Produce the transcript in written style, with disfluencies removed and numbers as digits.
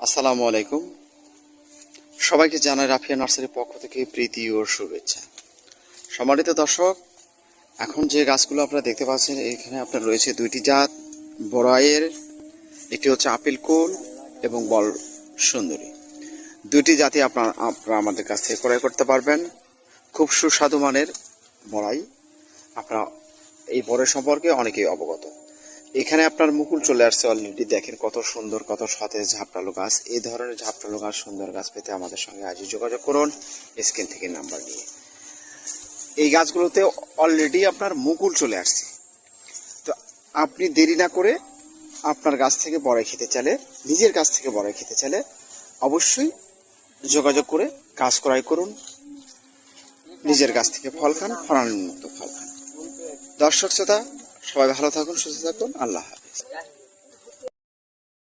আসসালামু আলাইকুম। সবাইকে জানাই রাফিয়া নার্সারির পক্ষ থেকে প্রীতি ও শুভেচ্ছা। সম্মানিত দর্শক, এখন যে গাছগুলো আপনারা দেখতে পাচ্ছেন এখানে আপনার রয়েছে দুইটি জাত বড়াইয়ের, একটি হচ্ছে আপেল কুল এবং বল সুন্দরী। দুইটি জাতি আপনারা আমাদের কাছ থেকে ক্রয় করতে পারবেন। খুব সুস্বাদু মানের বড়াই। আপনারা এই বড়াই সম্পর্কে অনেকেই অবগত। এখানে আপনার মুকুল চলে আসছে অলরেডি। দেখেন কত সুন্দর, কত সতেজ ঝাপটালো গাছ। এই ধরনের ঝাপটালো গাছ, সুন্দর গাছ পেতে আমাদের সঙ্গে আজই যোগাযোগ করুন স্ক্রিন থেকে নাম্বার নিয়ে। এই গাছগুলোতে অলরেডি আপনার মুকুল চলে আসছে। তো আপনি দেরি না করে আপনার গাছ থেকে বড়াই খেতে চাইলে, নিজের গাছ থেকে বড়াই খেতে চাইলে অবশ্যই যোগাযোগ করে গাছ ক্রয় করুন। নিজের গাছ থেকে ফল খান, ফলানুন্নত ফল খান। দর্শক শ্রোতা সবাই ভালো থাকুন, সুস্থ থাকুন। আল্লাহ হাফেজ।